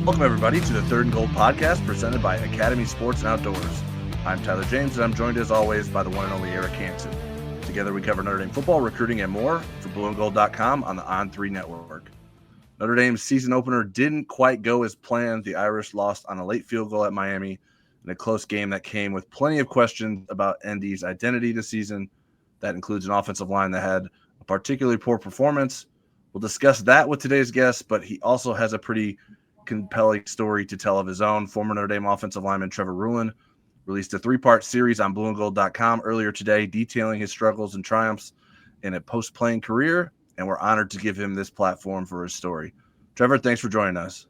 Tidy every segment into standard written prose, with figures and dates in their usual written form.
Welcome, everybody, to the Third and Gold podcast presented by Academy Sports and Outdoors. I'm Tyler James, and I'm joined, as always, by the one and only Eric Hansen. Together, we cover Notre Dame football, recruiting, and more for blueandgold.com on the On3 network. Notre Dame's season opener didn't quite go as planned. The Irish lost on a late field goal at Miami in a close game that came with plenty of questions about ND's identity this season. That includes an offensive line that had a particularly poor performance. We'll discuss that with today's guest, but he also has a pretty compelling story to tell of his own. Former Notre Dame offensive lineman Trevor Ruhland released a 3-part series on blueandgold.com earlier today detailing his struggles and triumphs in a post-playing career, and we're honored to give him this platform for his story. Trevor, thanks for joining us.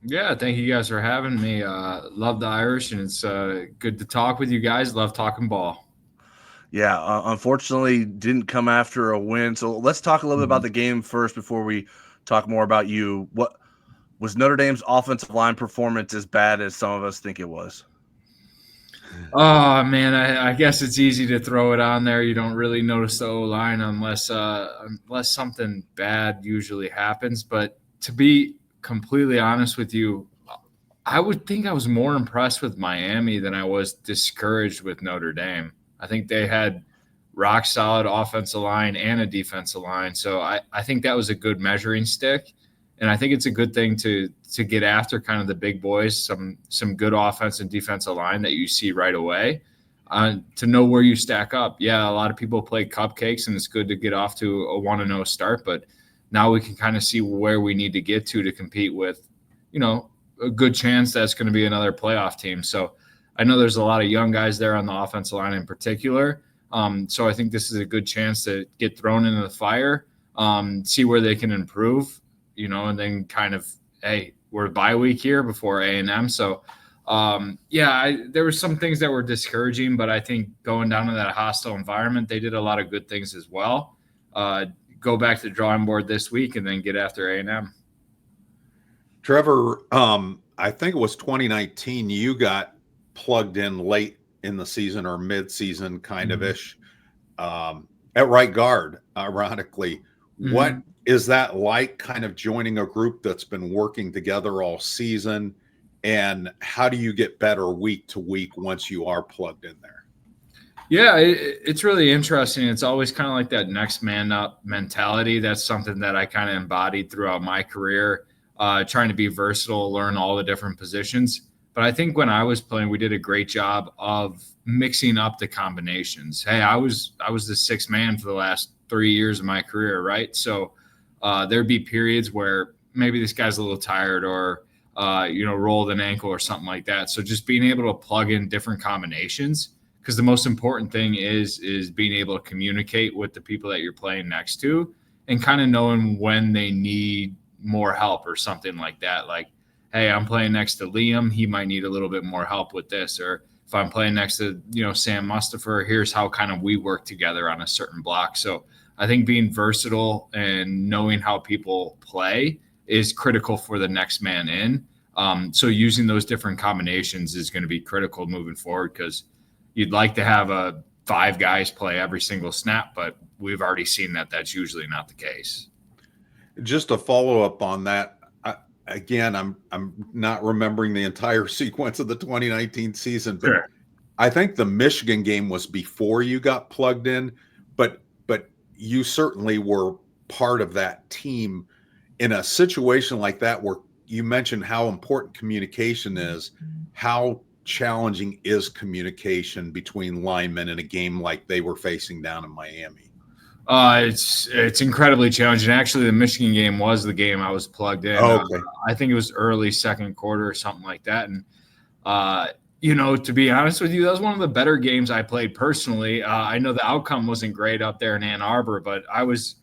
Yeah, thank you guys for having me. Love the Irish, and it's good to talk with you guys. Love talking ball. Yeah, unfortunately, didn't come after a win. So let's talk a little bit about the game first before we talk more about you. What was Notre Dame's offensive line performance as bad as some of us think it was? Oh, man, I guess it's easy to throw it on there. You don't really notice the O-line unless something bad usually happens. But to be completely honest with you, I would think I was more impressed with Miami than I was discouraged with Notre Dame. I think they had rock-solid offensive line and a defensive line. So I think that was a good measuring stick. And I think it's a good thing to get after kind of the big boys, some good offense and defensive line that you see right away, to know where you stack up. Yeah, a lot of people play cupcakes, and it's good to get off to a 1-0 start. But now we can kind of see where we need to get to compete with, a good chance that's going to be another playoff team. So I know there's a lot of young guys there on the offensive line in particular. So I think this is a good chance to get thrown into the fire, see where they can improve. And then kind of, hey, we're bye week here before A&M. So, there were some things that were discouraging, but I think going down to that hostile environment, they did a lot of good things as well. Go back to the drawing board this week and then get after A&M. Trevor, I think it was 2019, you got plugged in late in the season or mid-season kind of ish at right guard, ironically. What is that like, kind of joining a group that's been working together all season, and how do you get better week to week once you are plugged in there? Yeah, it's really interesting. It's always kind of like that next man up mentality. That's something that I kind of embodied throughout my career, trying to be versatile, learn all the different positions. But I think when I was playing, we did a great job of mixing up the combinations. Hey, I was the sixth man for the last 3 years of my career, right? So there'd be periods where maybe this guy's a little tired or, rolled an ankle or something like that. So just being able to plug in different combinations, because the most important thing is being able to communicate with the people that you're playing next to and kind of knowing when they need more help or something like that. Like, hey, I'm playing next to Liam. He might need a little bit more help with this. Or if I'm playing next to, Sam Mustafa, here's how kind of we work together on a certain block. So I think being versatile and knowing how people play is critical for the next man in. So using those different combinations is going to be critical moving forward, because you'd like to have 5 guys play every single snap, but we've already seen that that's usually not the case. Just a follow up on that. Again, I'm not remembering the entire sequence of the 2019 season, but Sure. I think the Michigan game was before you got plugged in, but you certainly were part of that team in a situation like that, where you mentioned how important communication is. How challenging is communication between linemen in a game like they were facing down in Miami? It's incredibly challenging. Actually, the Michigan game was the game I was plugged in. Oh, okay. I think it was early second quarter or something like that. And, to be honest with you, that was one of the better games I played personally. I know the outcome wasn't great up there in Ann Arbor, but I was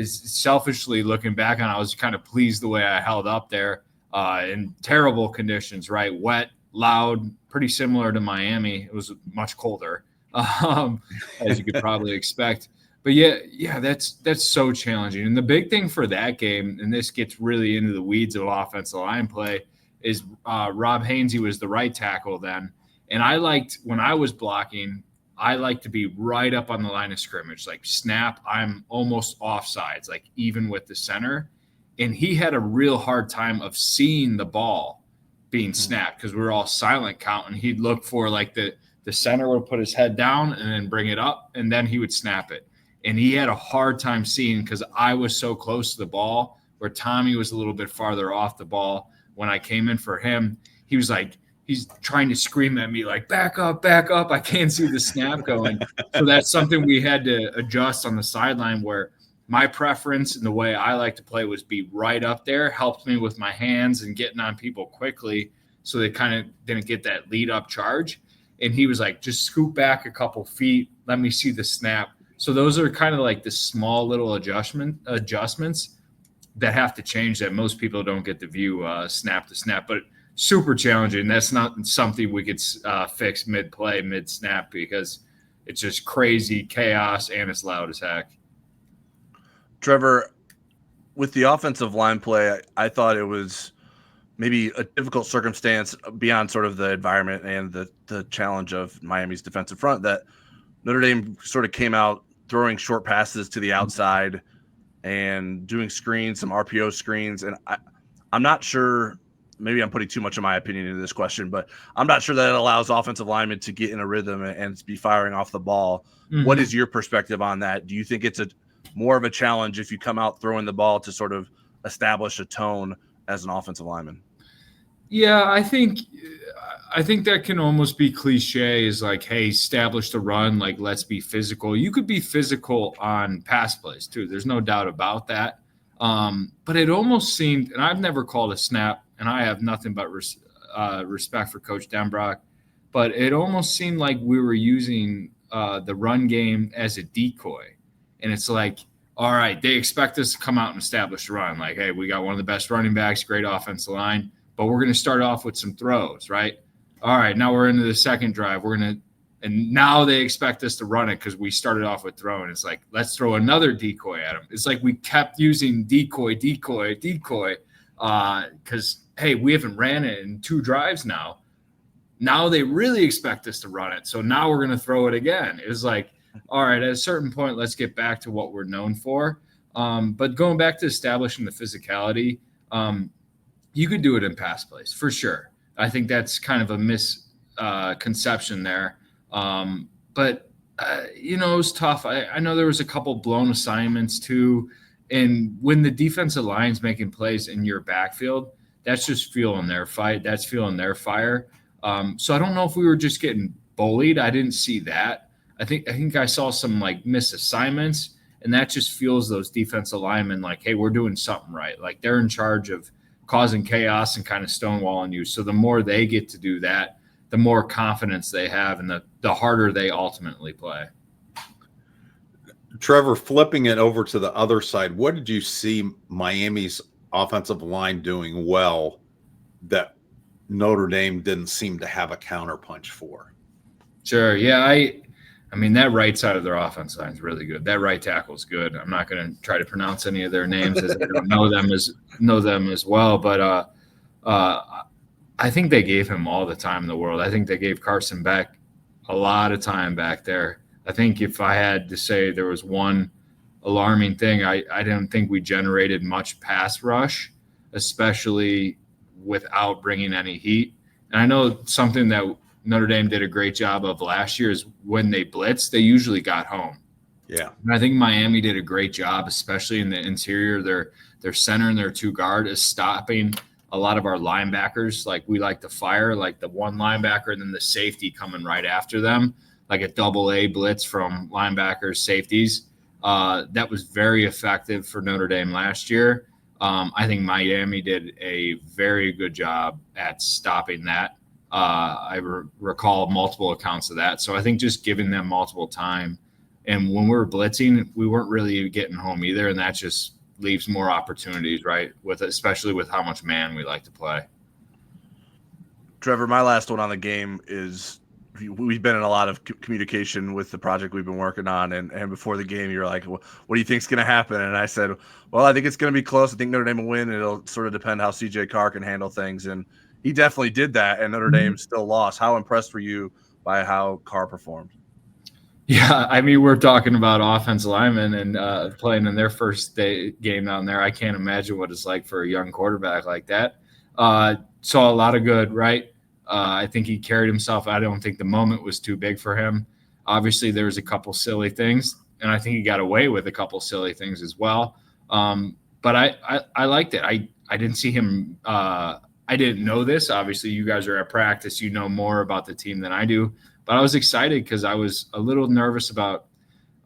selfishly looking back on it, I was kind of pleased the way I held up there in terrible conditions, right? Wet, loud, pretty similar to Miami. It was much colder, as you could probably expect. But yeah, that's so challenging. And the big thing for that game, and this gets really into the weeds of offensive line play, is Rob Hainsey was the right tackle then. And when I was blocking, I like to be right up on the line of scrimmage, like snap, I'm almost offsides, like even with the center. and he had a real hard time of seeing the ball being snapped because we were all silent counting. He'd look for like the center would put his head down and then bring it up, and then he would snap it. And he had a hard time seeing because I was so close to the ball where Tommy was a little bit farther off the ball. When I came in for him, he was like, he's trying to scream at me like, back up, back up. I can't see the snap going. So that's something we had to adjust on the sideline, where my preference and the way I like to play was be right up there, helped me with my hands and getting on people quickly so they kind of didn't get that lead up charge. And he was like, just scoot back a couple feet. Let me see the snap. So those are kind of like the small little adjustments that have to change that most people don't get to view snap to snap. But super challenging. That's not something we could fix mid-play, mid-snap, because it's just crazy chaos and it's loud as heck. Trevor, with the offensive line play, I thought it was maybe a difficult circumstance beyond sort of the environment and the challenge of Miami's defensive front, that Notre Dame sort of came out throwing short passes to the outside and doing screens, some RPO screens. And I'm not sure, maybe I'm putting too much of my opinion into this question, but I'm not sure that it allows offensive linemen to get in a rhythm and be firing off the ball. Mm-hmm. What is your perspective on that? Do you think it's more of a challenge if you come out throwing the ball to sort of establish a tone as an offensive lineman? Yeah, I think that can almost be cliche, is like, hey, establish the run, like let's be physical. You could be physical on pass plays too. There's no doubt about that. But it almost seemed, and I've never called a snap, and I have nothing but respect for Coach Denbrock, but it almost seemed like we were using the run game as a decoy. And it's like, all right, they expect us to come out and establish a run. Like, hey, we got one of the best running backs, great offensive line, but we're going to start off with some throws, right? All right, now we're into the second drive. And now they expect us to run it because we started off with throwing. It's like, let's throw another decoy at them. It's like we kept using decoy, because, hey, we haven't ran it in 2 drives now. Now they really expect us to run it. So now we're going to throw it again. It was like, all right, at a certain point, let's get back to what we're known for. But going back to establishing the physicality, you could do it in pass plays for sure. I think that's kind of a misconception there. But it was tough. I know there was a couple blown assignments too. And when the defensive line's making plays in your backfield, that's just fueling their fight. That's fueling their fire. So I don't know if we were just getting bullied. I didn't see that. I think I saw some like missed assignments, and that just fuels those defensive linemen like, hey, we're doing something right. Like they're in charge of causing chaos and kind of stonewalling you. So the more they get to do that, the more confidence they have, and the harder they ultimately play. Trevor, flipping it over to the other side, what did you see Miami's offensive line doing well that Notre Dame didn't seem to have a counterpunch for? Sure. Yeah. I mean, that right side of their offense line is really good. That right tackle is good. I'm not going to try to pronounce any of their names as I don't know them as well. But I think they gave him all the time in the world. I think they gave Carson Beck a lot of time back there. I think if I had to say there was one alarming thing, I didn't think we generated much pass rush, especially without bringing any heat. And I know something that Notre Dame did a great job of last year is when they blitzed, they usually got home. Yeah. And I think Miami did a great job, especially in the interior. Their center and their 2 guard is stopping a lot of our linebackers. Like we like to fire, like the one linebacker and then the safety coming right after them, like a double-A blitz from linebackers, safeties. That was very effective for Notre Dame last year. I think Miami did a very good job at stopping that. I recall multiple accounts of that. So I think just giving them multiple time. And when we were blitzing, we weren't really getting home either. And that just leaves more opportunities, right? Especially with how much man we like to play. Trevor, my last one on the game is we've been in a lot of communication with the project we've been working on. And before the game, you're like, well, what do you think is going to happen? And I said, well, I think it's going to be close. I think Notre Dame will win. It'll sort of depend how CJ Carr can handle things. And he definitely did that, and Notre Dame still lost. How impressed were you by how Carr performed? Yeah, I mean, we're talking about offensive linemen and playing in their first game down there. I can't imagine what it's like for a young quarterback like that. Saw a lot of good, right? I think he carried himself. I don't think the moment was too big for him. Obviously, there was a couple silly things, and I think he got away with a couple silly things as well. But I liked it. I didn't see him. I didn't know this. Obviously, you guys are at practice. You know more about the team than I do. But I was excited because I was a little nervous about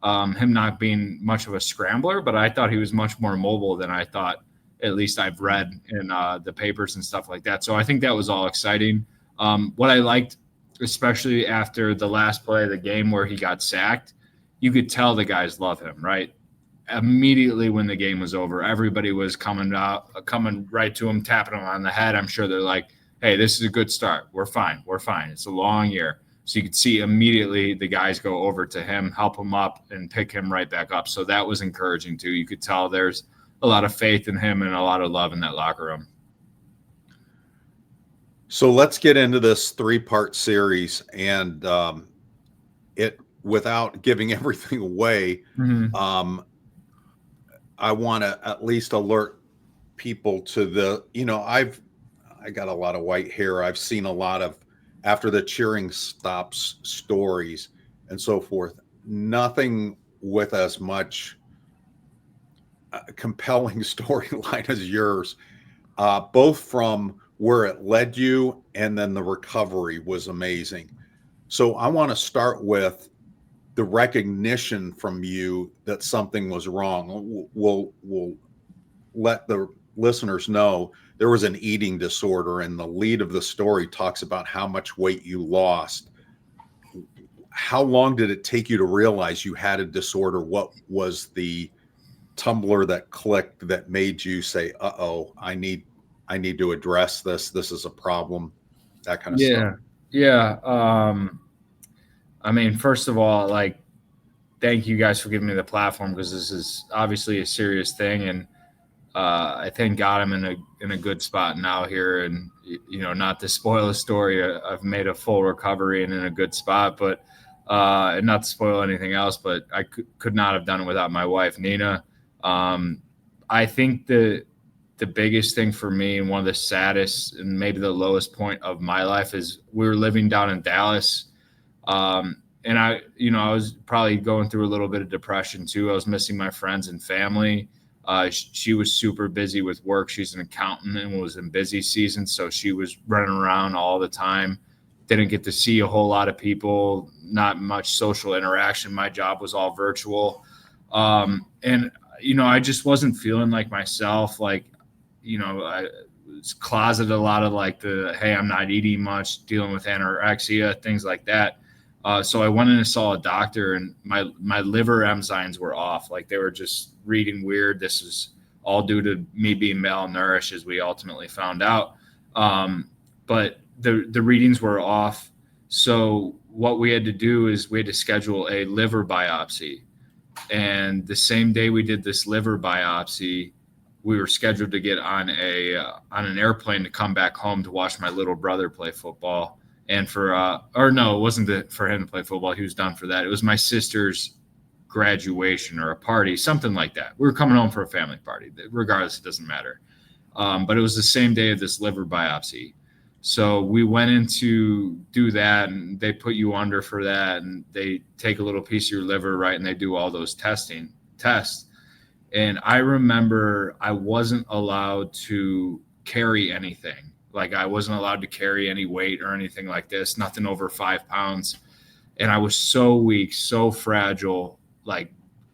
him not being much of a scrambler, but I thought he was much more mobile than I thought, at least I've read in the papers and stuff like that. So I think that was all exciting. What I liked, especially after the last play of the game where he got sacked, you could tell the guys love him, right? Immediately when the game was over, everybody was coming right to him, tapping him on the head. I'm sure they're like, hey, this is a good start. We're fine. We're fine. It's a long year. So you could see immediately the guys go over to him, help him up, and pick him right back up. So that was encouraging too. You could tell there's a lot of faith in him and a lot of love in that locker room. So let's get into this 3-part series, and it without giving everything away. I want to at least alert people to the. I got a lot of white hair. I've seen a lot of after the cheering stops stories and so forth. Nothing with as much compelling storyline as yours, both from where it led you and then the recovery was amazing. So I want to start with the recognition from you that something was wrong. We'll let the listeners know there was an eating disorder, and the lead of the story talks about how much weight you lost. How long did it take you to realize you had a disorder? What was the tumbler that clicked that made you say, uh-oh, I need to address this. This is a problem, that kind of stuff. Yeah. I mean, first of all, thank you guys for giving me the platform, because this is obviously a serious thing. And I thank God I'm in a good spot now here. And, not to spoil the story, I've made a full recovery and in a good spot, but and not to spoil anything else, but I could not have done it without my wife, Nina. I think the biggest thing for me, and one of the saddest and maybe the lowest point of my life, is we were living down in Dallas. And I was probably going through a little bit of depression too. I was missing my friends and family. She was super busy with work. She's an accountant and was in busy season. So she was running around all the time. Didn't get to see a whole lot of people, not much social interaction. My job was all virtual. And I just wasn't feeling like myself. I was closeted a lot of hey, I'm not eating much, dealing with anorexia, things like that. So I went in and saw a doctor, and my liver enzymes were off. They were just reading weird. This is all due to me being malnourished, as we ultimately found out. But the readings were off. So what we had to do is we had to schedule a liver biopsy. And the same day we did this liver biopsy, we were scheduled to get on an airplane to come back home to watch my little brother play football. And it wasn't for him to play football. He was done for that. It was my sister's graduation or a party, something like that. We were coming home for a family party. Regardless, it doesn't matter. But it was the same day of this liver biopsy. So we went in to do that, and they put you under for that, and they take a little piece of your liver, right, and they do all those tests. And I remember I wasn't allowed to carry anything. I wasn't allowed to carry any weight or anything like this, nothing over 5 pounds. And I was so weak, so fragile.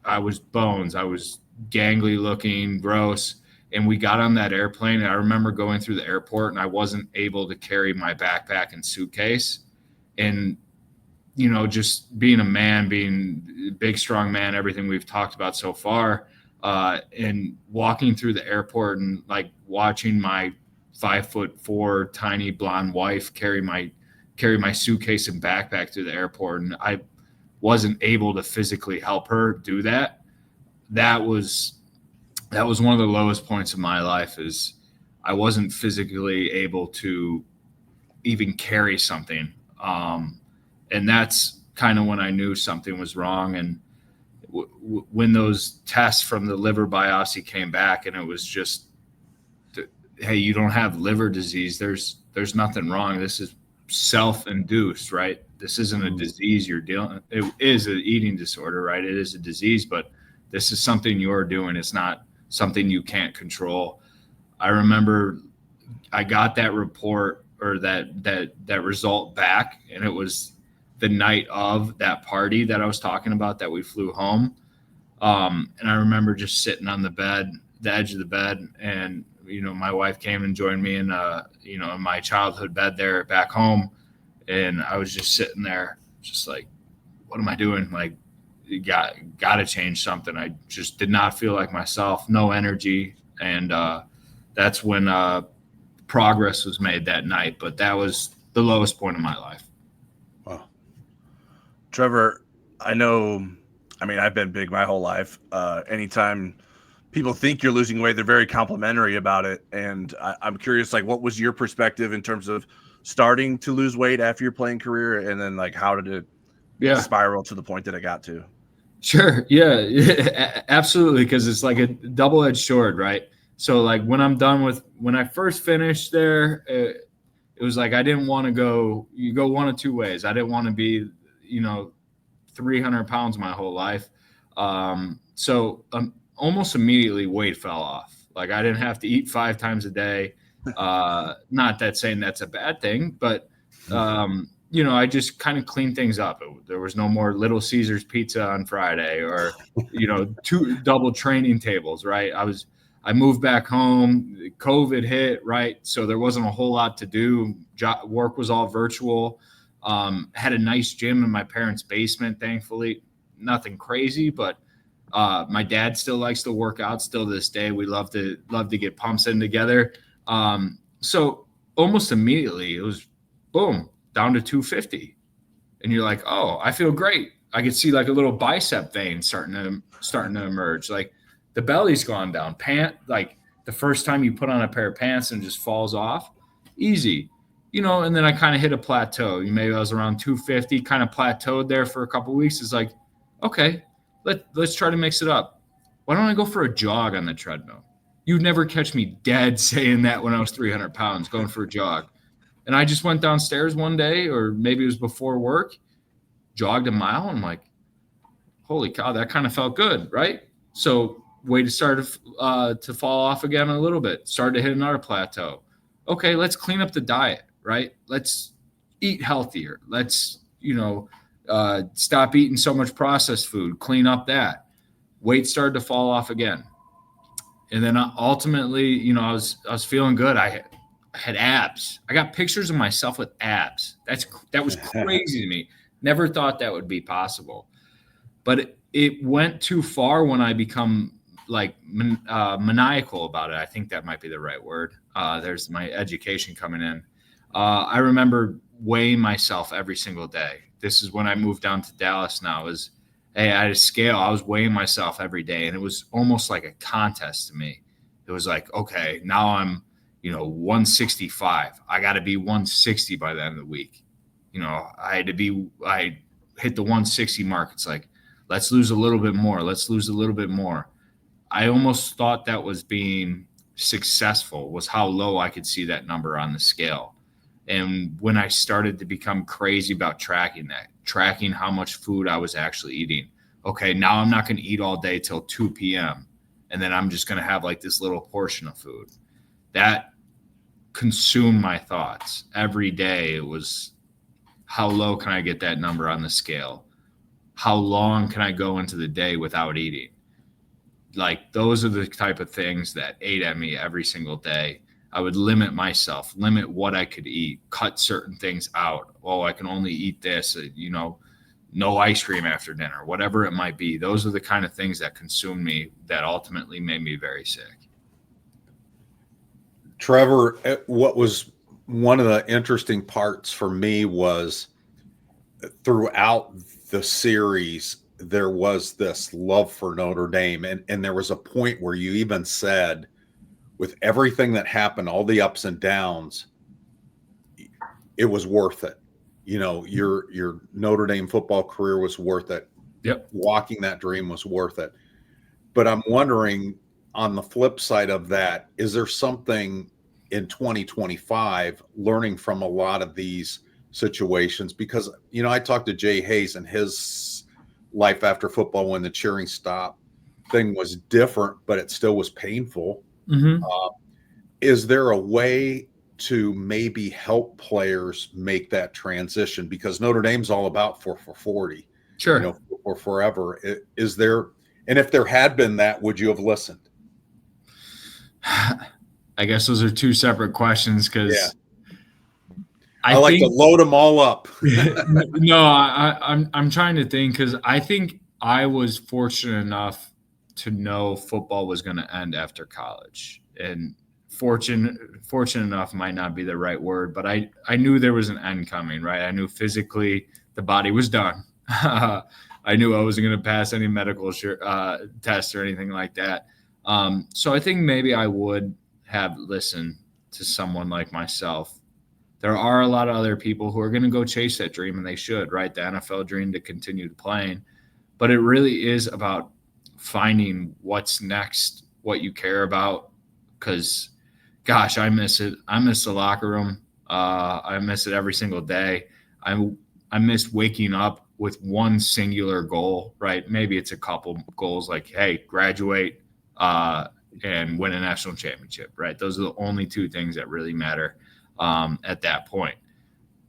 I was bones. I was gangly looking, gross. And we got on that airplane, and I remember going through the airport, and I wasn't able to carry my backpack and suitcase. And, just being a man, being a big, strong man, everything we've talked about so far, and walking through the airport and watching my 5'4" tiny blonde wife carry my suitcase and backpack through the airport, and I wasn't able to physically help her do that. That was one of the lowest points of my life, is I wasn't physically able to even carry something. And that's kind of when I knew something was wrong. And when those tests from the liver biopsy came back, and it was just, hey, you don't have liver disease. There's nothing wrong. This is self-induced, right? This isn't a disease you're dealing. It is an eating disorder, right? It is a disease, but this is something you're doing. It's not something you can't control. I remember I got that report or that result back, and it was the night of that party that I was talking about that we flew home. And I remember just sitting on the edge of the bed, and my wife came and joined me in in my childhood bed there back home, and I was just sitting there, just like, what am I doing? Like, you got to change something. I just did not feel like myself, no energy, and that's when progress was made that night. But that was the lowest point of my life. Wow. Trevor, I've been big my whole life. Anytime people think you're losing weight, they're very complimentary about it. And I'm curious, like, what was your perspective in terms of starting to lose weight after your playing career? And then, like, how did it spiral to the point that it got to? Sure. Yeah, absolutely. Because it's like a double-edged sword, right? So, like, when I first finished there, it was like I didn't want to go – you go one of two ways. I didn't want to be, 300 pounds my whole life. So almost immediately weight fell off. Like, I didn't have to eat 5 times a day. Not that saying that's a bad thing, but I just kind of cleaned things up. There was no more Little Caesars pizza on Friday or 2 double training tables, right? I moved back home, COVID hit, right? So there wasn't a whole lot to do. Work was all virtual. Had a nice gym in my parents' basement, thankfully. Nothing crazy, but my dad still likes to work out still to this day. We love to get pumps in together. So almost immediately it was boom, down to 250. And you're like, oh, I feel great. I could see like a little bicep vein starting to emerge. Like, the belly's gone down. Like the first time you put on a pair of pants and it just falls off, easy. And then I kind of hit a plateau. Maybe I was around 250, kind of plateaued there for a couple of weeks. It's like, okay, let's try to mix it up. Why don't I go for a jog on the treadmill? You'd never catch me dead saying that when I was 300 pounds, going for a jog. And I just went downstairs one day, or maybe it was before work, jogged a mile, and I'm like, holy cow, that kind of felt good, right? So weight started to fall off again a little bit, started to hit another plateau. Okay, let's clean up the diet, right? Let's eat healthier. Let's, stop eating so much processed food, clean up that. Weight started to fall off again. And then ultimately, I was feeling good. I had abs. I got pictures of myself with abs. That was crazy to me. Never thought that would be possible. But it went too far when I become like maniacal about it. I think that might be the right word. There's my education coming in. I remember weighing myself every single day. This is when I moved down to Dallas now. I had a scale. I was weighing myself every day, and it was almost like a contest to me. It was like, okay, now I'm, 165. I got to be 160 by the end of the week. I hit the 160 mark. It's like, let's lose a little bit more. Let's lose a little bit more. I almost thought that was being successful, was how low I could see that number on the scale. And when I started to become crazy about tracking how much food I was actually eating. Okay, now I'm not going to eat all day till 2 p.m. And then I'm just going to have like this little portion of food. That consumed my thoughts. Every day it was, how low can I get that number on the scale? How long can I go into the day without eating? Like, those are the type of things that ate at me every single day. I would limit myself, limit what I could eat, cut certain things out. Oh, I can only eat this, no ice cream after dinner, whatever it might be. Those are the kind of things that consumed me that ultimately made me very sick. Trevor, what was one of the interesting parts for me was throughout the series, there was this love for Notre Dame. And there was a point where you even said, with everything that happened, all the ups and downs, it was worth it. your Notre Dame football career was worth it. Yep. Walking that dream was worth it. But I'm wondering, on the flip side of that, is there something in 2025 learning from a lot of these situations? Because, I talked to Jay Hayes, and his life after football, when the cheering stop thing was different, but it still was painful. Mm-hmm. Is there a way to maybe help players make that transition? Because Notre Dame's all about 4 for 40, Sure. For forever. Is there, and if there had been that, would you have listened? I guess those are two separate questions, because I like to load them all up. No, I'm trying to think, because I think I was fortunate enough to know football was going to end after college, and fortunate enough might not be the right word, but I knew there was an end coming, right? I knew physically the body was done. I knew I wasn't going to pass any medical test or anything like that. So I think maybe I would have listened to someone like myself. There are a lot of other people who are going to go chase that dream, and they should, right? The NFL dream to continue playing. But it really is about finding what's next, what you care about. Because, gosh, I miss it. I miss the locker room. I miss it every single day. I miss waking up with one singular goal, right? Maybe it's a couple goals like, hey, graduate and win a national championship, right? Those are the only two things that really matter at that point.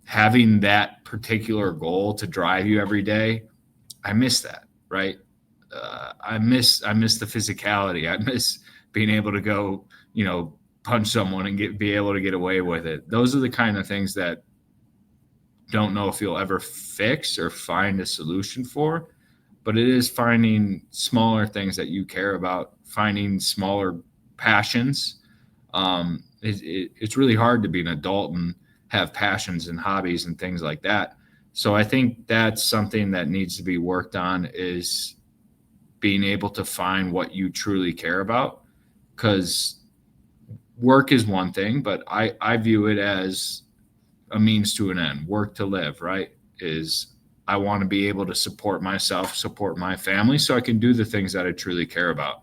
Having that particular goal to drive you every day, I miss that, right? I miss the physicality. I miss being able to go, punch someone and be able to get away with it. Those are the kind of things that don't know if you'll ever fix or find a solution for, but it is finding smaller things that you care about, finding smaller passions. It's really hard to be an adult and have passions and hobbies and things like that. So I think that's something that needs to be worked on, is being able to find what you truly care about, because work is one thing, but I view it as a means to an end. Work to live, right? Is I want to be able to support myself, support my family, so I can do the things that I truly care about.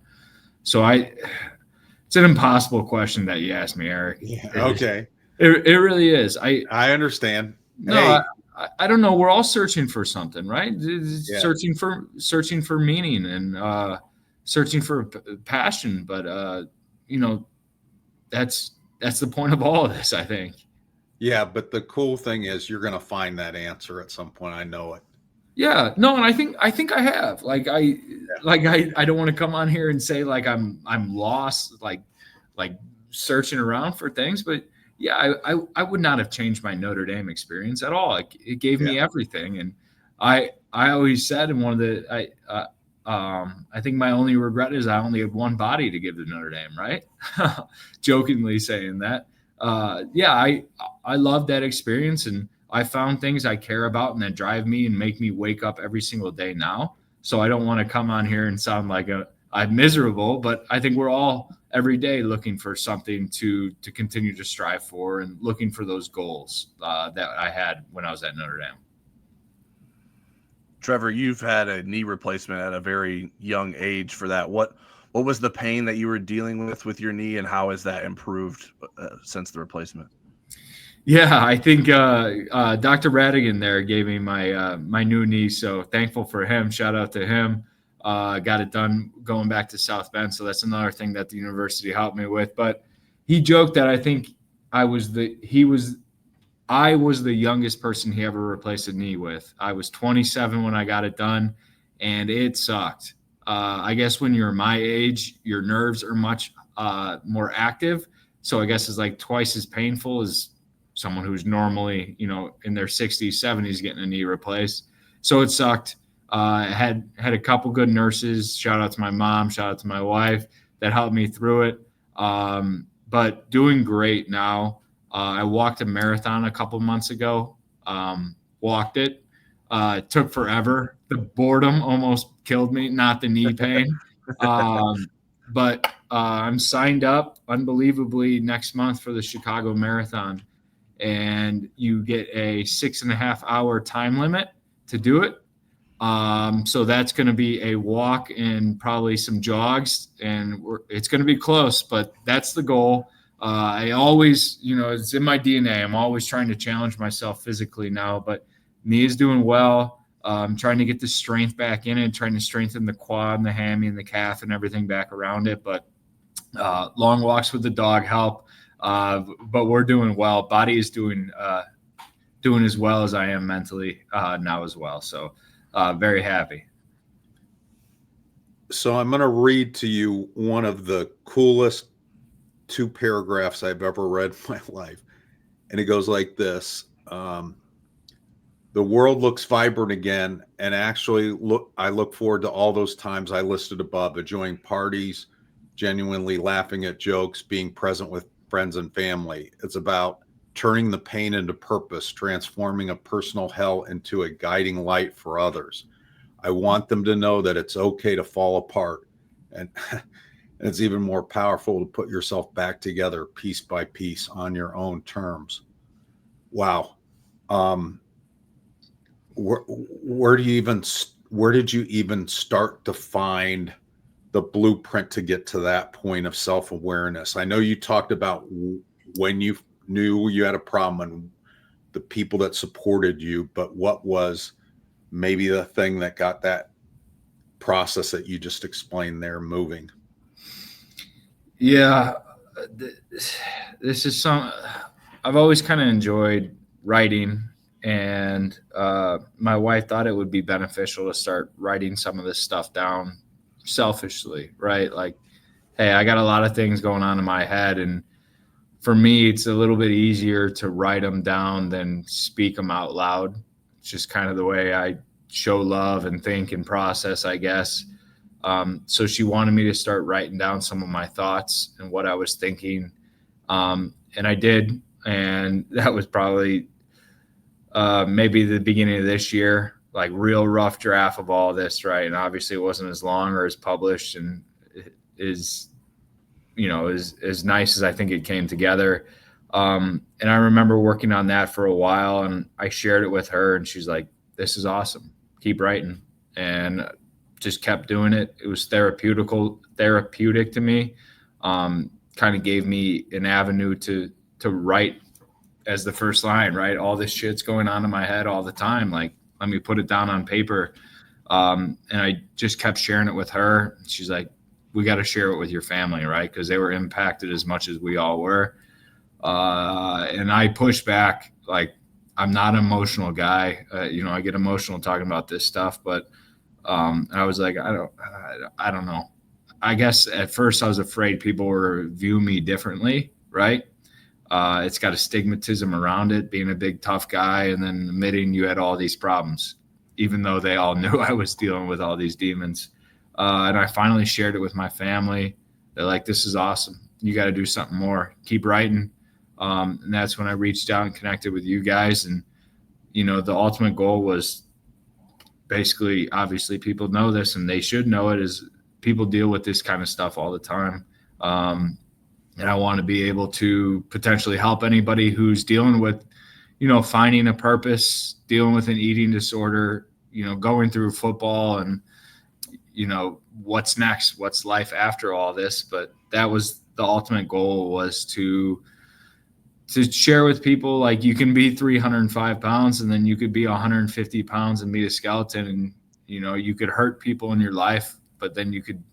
So it's an impossible question that you asked me, Eric. Yeah, okay. It really is. I understand. No, I don't know. We're all searching for something, right? Yeah. Searching for meaning and searching for passion. But that's the point of all of this, I think. Yeah, but the cool thing is you're going to find that answer at some point. I know it. Yeah, no, and I think I have. I don't want to come on here and say like I'm lost, like searching around for things, but yeah, I would not have changed my Notre Dame experience at all. It gave me everything, and I always said in one of the I think my only regret is I only had one body to give to Notre Dame, right? Jokingly saying that. I love that experience, and I found things I care about and that drive me and make me wake up every single day now. So I don't want to come on here and sound like I'm miserable, but I think we're all every day looking for something to continue to strive for and looking for those goals that I had when I was at Notre Dame. Trevor, you've had a knee replacement at a very young age for that. What was the pain that you were dealing with your knee, and how has that improved since the replacement? Yeah, I think Dr. Radigan there gave me my new knee, so thankful for him. Shout out to him. Got it done going back to South Bend, so that's another thing that the university helped me with. But he joked that I think I was the youngest person he ever replaced a knee with. I was 27 when I got it done, and it sucked. I guess when you're my age, your nerves are much more active, so I guess it's like twice as painful as someone who's normally, in their 60s, 70s getting a knee replaced. So it sucked. Had a couple good nurses. Shout out to my mom. Shout out to my wife that helped me through it. But doing great now. I walked a marathon a couple months ago. Walked it. It took forever. The boredom almost killed me, not the knee pain. But I'm signed up unbelievably next month for the Chicago Marathon. and you get a 6.5 hour time limit to do it. So that's going to be a walk and probably some jogs, and it's going to be close, but that's the goal. I always, it's in my DNA. I'm always trying to challenge myself physically now, but knee is doing well. I'm trying to get the strength back in it, trying to strengthen the quad and the hammy and the calf and everything back around it. But long walks with the dog help. But we're doing well. Body is doing as well as I am mentally now as well. So very happy. So I'm going to read to you one of the coolest 2 paragraphs I've ever read in my life. And it goes like this. The world looks vibrant again. And actually, I look forward to all those times I listed above, enjoying parties, genuinely laughing at jokes, being present with friends and family. It's about turning the pain into purpose, transforming a personal hell into a guiding light for others. I want them to know that it's okay to fall apart. And it's even more powerful to put yourself back together piece by piece on your own terms. Wow. Where did you even start to find the blueprint to get to that point of self-awareness? I know you talked about when you knew you had a problem and the people that supported you, but what was maybe the thing that got that process that you just explained there moving? Yeah, this is I've always kind of enjoyed writing, and my wife thought it would be beneficial to start writing some of this stuff down selfishly, right? Like, hey, I got a lot of things going on in my head, and for me, it's a little bit easier to write them down than speak them out loud. It's just kind of the way I show love and think and process, I guess. So she wanted me to start writing down some of my thoughts and what I was thinking. And I did. And that was probably maybe the beginning of this year, like real rough draft of all this, right? And obviously it wasn't as long or as published and is, as nice as I think it came together. And I remember working on that for a while, and I shared it with her, and she's like, this is awesome. Keep writing. And just kept doing it. It was therapeutic to me. Kind of gave me an avenue to write as the first line, right? All this shit's going on in my head all the time. Like, let me put it down on paper. And I just kept sharing it with her. She's like, we got to share it with your family, right? Because they were impacted as much as we all were. And I pushed back. Like, I'm not an emotional guy. I get emotional talking about this stuff, but I was like, I don't know. I guess at first I was afraid people would view me differently, right? It's got a stigmatism around it, being a big, tough guy, and then admitting you had all these problems, even though they all knew I was dealing with all these demons. And I finally shared it with my family. They're like, this is awesome. You got to do something more. Keep writing. And that's when I reached out and connected with you guys. And, the ultimate goal was basically, obviously people know this and they should know it, is people deal with this kind of stuff all the time. And I want to be able to potentially help anybody who's dealing with, finding a purpose, dealing with an eating disorder, going through football and, what's next, what's life after all this. But that was the ultimate goal, was to share with people, like, you can be 305 pounds and then you could be 150 pounds and be a skeleton, and, you could hurt people in your life, but then you could,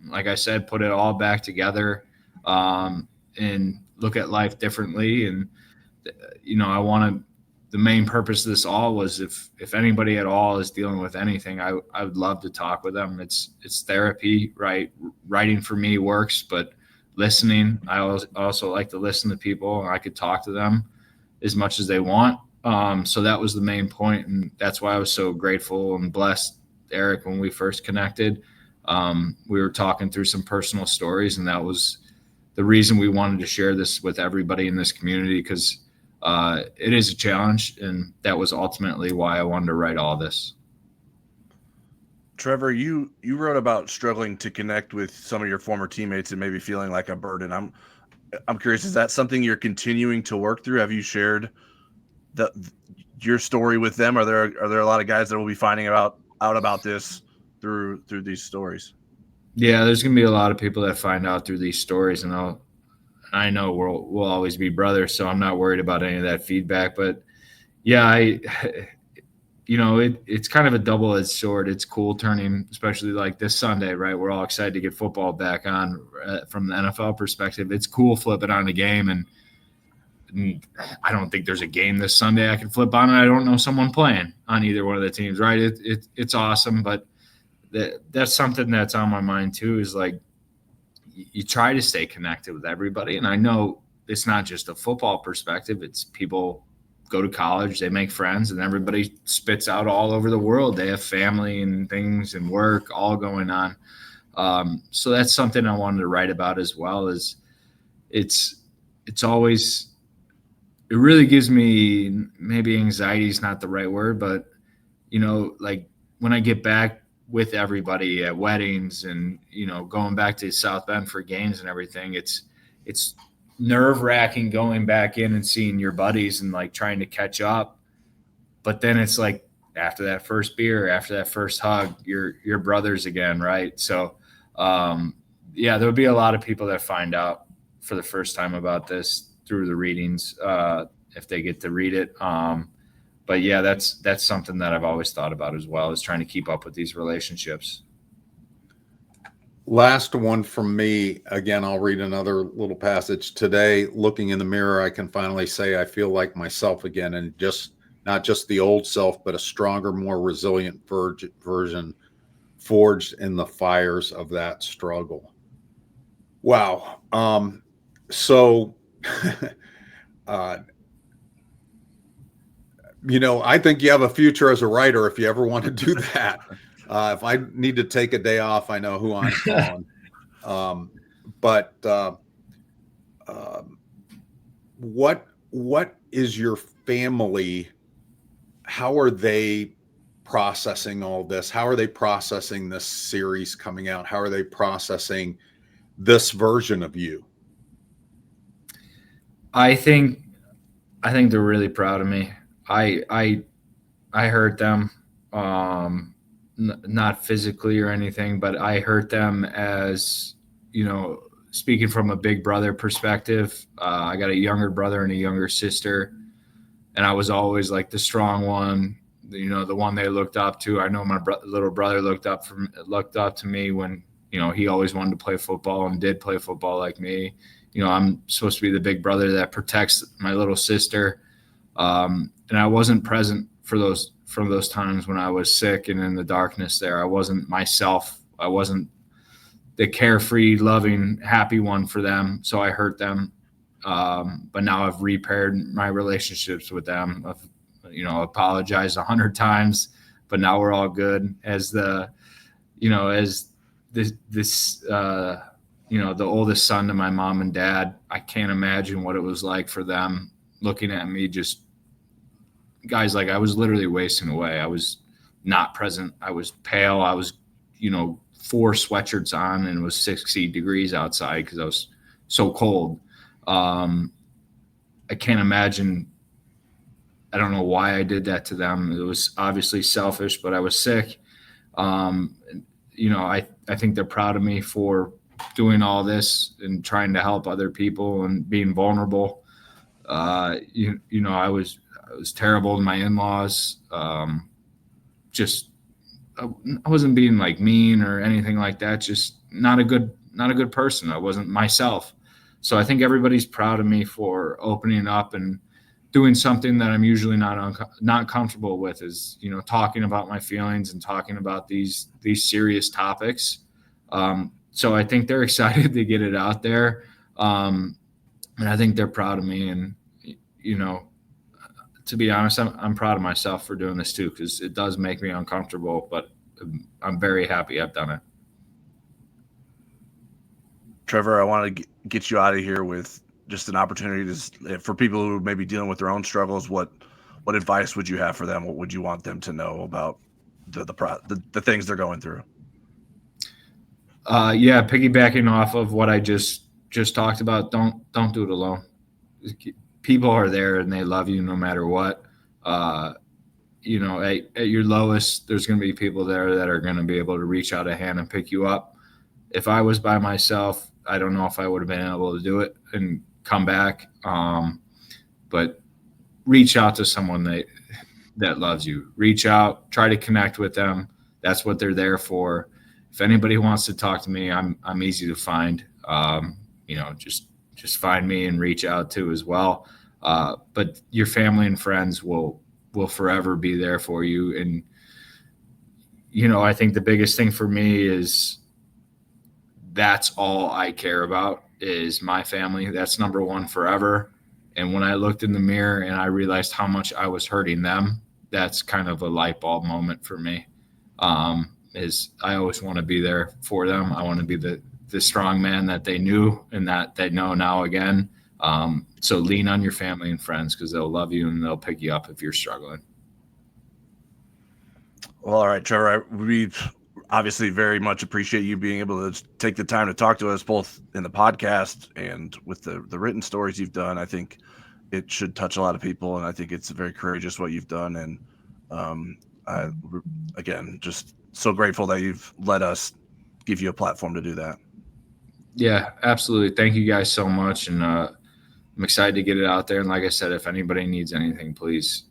like I said, put it all back together and look at life differently. And, the main purpose of this all was if anybody at all is dealing with anything, I would love to talk with them. It's therapy, right? Writing for me works, but listening, I also like to listen to people, and I could talk to them as much as they want. So that was the main point, and that's why I was so grateful and blessed, Eric, when we first connected. We were talking through some personal stories, and that was the reason we wanted to share this with everybody in this community, because it is a challenge, and that was ultimately why I wanted to write all this. Trevor, you wrote about struggling to connect with some of your former teammates and maybe feeling like a burden. I'm curious, is that something you're continuing to work through? Have you shared your story with them? Are there a lot of guys that will be finding out about this through these stories? Yeah, there's gonna be a lot of people that find out through these stories, and I know we'll always be brothers, so I'm not worried about any of that feedback. But yeah, it's kind of a double-edged sword. It's cool turning, especially like this Sunday, right? We're all excited to get football back on from the NFL perspective. It's cool flipping on the game, and I don't think there's a game this Sunday I can flip on, and I don't know someone playing on either one of the teams, right? It's awesome, but that's something that's on my mind too, is like you try to stay connected with everybody. And I know it's not just a football perspective. It's people go to college, they make friends, and everybody spits out all over the world. They have family and things and work all going on. So that's something I wanted to write about as well. Is it's always, it really gives me, maybe anxiety is not the right word, but like when I get back with everybody at weddings and, going back to South Bend for games and everything, it's nerve-wracking going back in and seeing your buddies and like trying to catch up. But then it's like after that first beer, after that first hug, you're brothers again, right? So there'll be a lot of people that find out for the first time about this through the readings, if they get to read it. But yeah, that's something that I've always thought about as well, is trying to keep up with these relationships. Last one from me. Again, I'll read another little passage. Today, looking in the mirror, I can finally say I feel like myself again, and not just the old self, but a stronger, more resilient version forged in the fires of that struggle. Wow. So I think you have a future as a writer if you ever want to do that. If I need to take a day off, I know who I'm calling. What is your family? How are they processing all this? How are they processing this series coming out? How are they processing this version of you? I think they're really proud of me. I hurt them, not physically or anything, but I hurt them as, speaking from a big brother perspective. I got a younger brother and a younger sister, and I was always like the strong one, the one they looked up to. I know my little brother looked up to me when, he always wanted to play football and did play football like me. I'm supposed to be the big brother that protects my little sister. And I wasn't present for those times when I was sick and in the darkness there. I wasn't myself. I wasn't the carefree, loving, happy one for them. So I hurt them. But now I've repaired my relationships with them. I've, apologized 100 times, but now we're all good. As the oldest son to my mom and dad, I can't imagine what it was like for them looking at me, just guys, like I was literally wasting away. I was not present. I was pale. I was, 4 sweatshirts on, and it was 60 degrees outside because I was so cold. I can't imagine. I don't know why I did that to them. It was obviously selfish, but I was sick. I think they're proud of me for doing all this and trying to help other people and being vulnerable. I was terrible to my in-laws. I wasn't being like mean or anything like that. Just not a good person. I wasn't myself. So I think everybody's proud of me for opening up and doing something that I'm usually not comfortable with, is, talking about my feelings and talking about these serious topics. So I think they're excited to get it out there. And I think they're proud of me. And, to be honest, I'm proud of myself for doing this too, because it does make me uncomfortable, but I'm very happy I've done it. Trevor, I want to get you out of here with just an opportunity for people who may be dealing with their own struggles. What advice would you have for them? What would you want them to know about the things they're going through? Piggybacking off of what I just just talked about, don't do it alone. People are there and they love you no matter what. You know, at your lowest, there's going to be people there that are going to be able to reach out a hand and pick you up. If I was by myself, I don't know if I would have been able to do it and come back. But reach out to someone that loves you. Reach out, try to connect with them. That's what they're there for. If anybody wants to talk to me, I'm easy to find. You know, just find me and reach out to as well. But your family and friends will forever be there for you. And, you know, I think the biggest thing for me is that's all I care about is my family. That's number one forever. And when I looked in the mirror and I realized how much I was hurting them, that's kind of a light bulb moment for me. Is I always want to be there for them. I want to be the strong man that they knew and that they know now again. So lean on your family and friends because they'll love you and they'll pick you up if you're struggling. Well, all right, Trevor, we obviously very much appreciate you being able to take the time to talk to us both in the podcast and with the written stories you've done. I think it should touch a lot of people, and I think it's very courageous what you've done. And again, just so grateful that you've let us give you a platform to do that. Yeah, absolutely. Thank you guys so much. And I'm excited to get it out there. And like I said, if anybody needs anything, please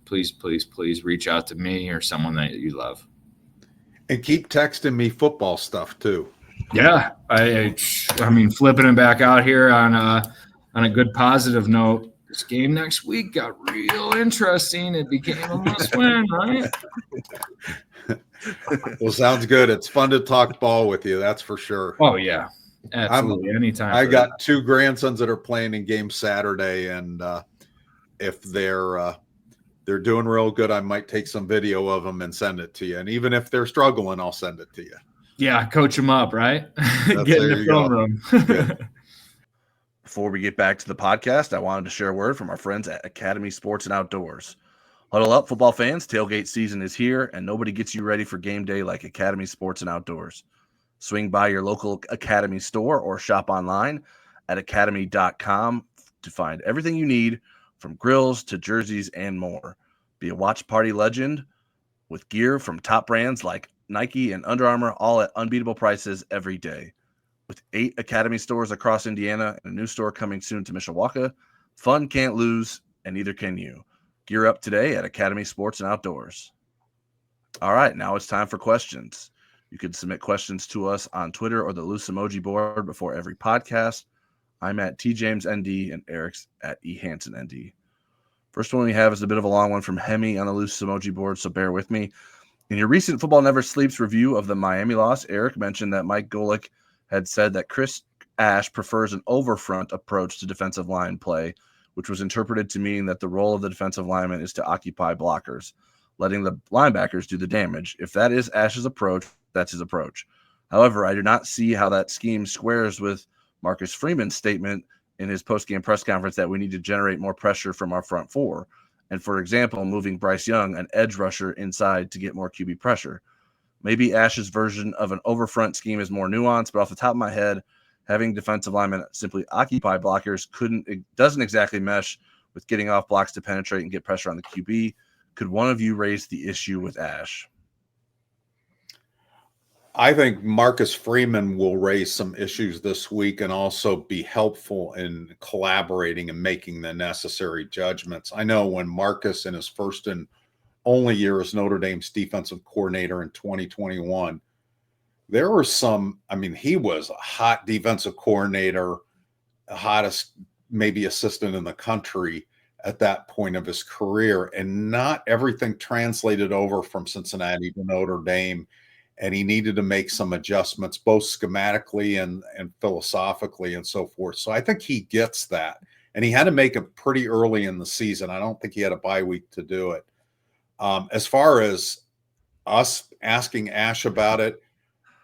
reach out to me or someone that you love. And keep texting me football stuff too. Yeah. I mean, flipping it back out here on a good positive note, this game next week got real interesting. It became a must-win, right? Well, sounds good. It's fun to talk ball with you. That's for sure. Oh, yeah. Absolutely. Anytime. I got two grandsons that are playing in game Saturday, and if they're doing real good, I might take some video of them and send it to you. And even if they're struggling, I'll send it to you. Yeah, coach them up, right? Get in the film room. Before we get back to the podcast, I wanted to share a word from our friends at Academy Sports and Outdoors. Huddle up, football fans. Tailgate season is here, and nobody gets you ready for game day like Academy Sports and Outdoors. Swing by your local Academy store or shop online at academy.com to find everything you need, from grills to jerseys and more. Be a watch party legend with gear from top brands like Nike and Under Armour, all at unbeatable prices every day. With 8 Academy stores across Indiana and a new store coming soon to Mishawaka, fun can't lose, and neither can you. Gear up today at Academy Sports and Outdoors. All right, now it's time for questions. You can submit questions to us on Twitter or the Loose Emoji board before every podcast. I'm at TJamesND and Eric's at eHansenND. First one we have is a bit of a long one from Hemi on the Loose Emoji board, so bear with me. In your recent Football Never Sleeps review of the Miami loss, Eric mentioned that Mike Golick had said that Chris Ash prefers an overfront approach to defensive line play, which was interpreted to mean that the role of the defensive lineman is to occupy blockers, letting the linebackers do the damage. If that is Ash's approach, that's his approach. However, I do not see how that scheme squares with Marcus Freeman's statement in his post-game press conference that we need to generate more pressure from our front four. And for example, moving Bryce Young, an edge rusher, inside to get more QB pressure. Maybe Ash's version of an overfront scheme is more nuanced, but off the top of my head, having defensive linemen simply occupy blockers doesn't exactly mesh with getting off blocks to penetrate and get pressure on the QB. Could one of you raise the issue with Ash? I think Marcus Freeman will raise some issues this week and also be helpful in collaborating and making the necessary judgments. I know when Marcus, in his first and only year as Notre Dame's defensive coordinator in 2021, there were he was a hot defensive coordinator, the hottest maybe assistant in the country at that point of his career, and not everything translated over from Cincinnati to Notre Dame. And he needed to make some adjustments, both schematically and philosophically and so forth. So I think he gets that. And he had to make it pretty early in the season. I don't think he had a bye week to do it. As far as us asking Ash about it,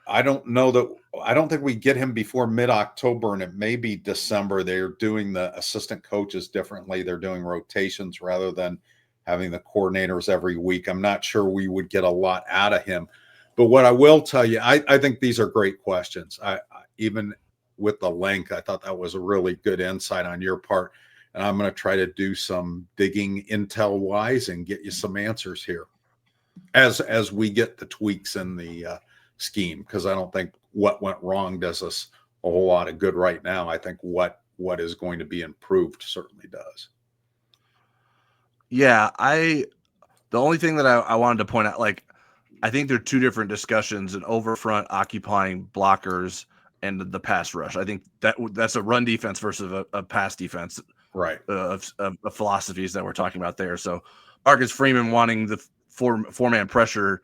I don't think we get him before mid-October, and it may be December. They're doing the assistant coaches differently. They're doing rotations rather than having the coordinators every week. I'm not sure we would get a lot out of him. But what I will tell you, I think these are great questions. Even with the length. I thought that was a really good insight on your part. And I'm going to try to do some digging intel wise and get you some answers here as we get the tweaks in the scheme, because I don't think what went wrong does us a whole lot of good right now. I think what is going to be improved certainly does. Yeah, the only thing that I wanted to point out, like, I think there are two different discussions: an overfront occupying blockers and the pass rush. I think that's a run defense versus a pass defense, right? Of philosophies that we're talking about there. So Marcus Freeman wanting the four-man pressure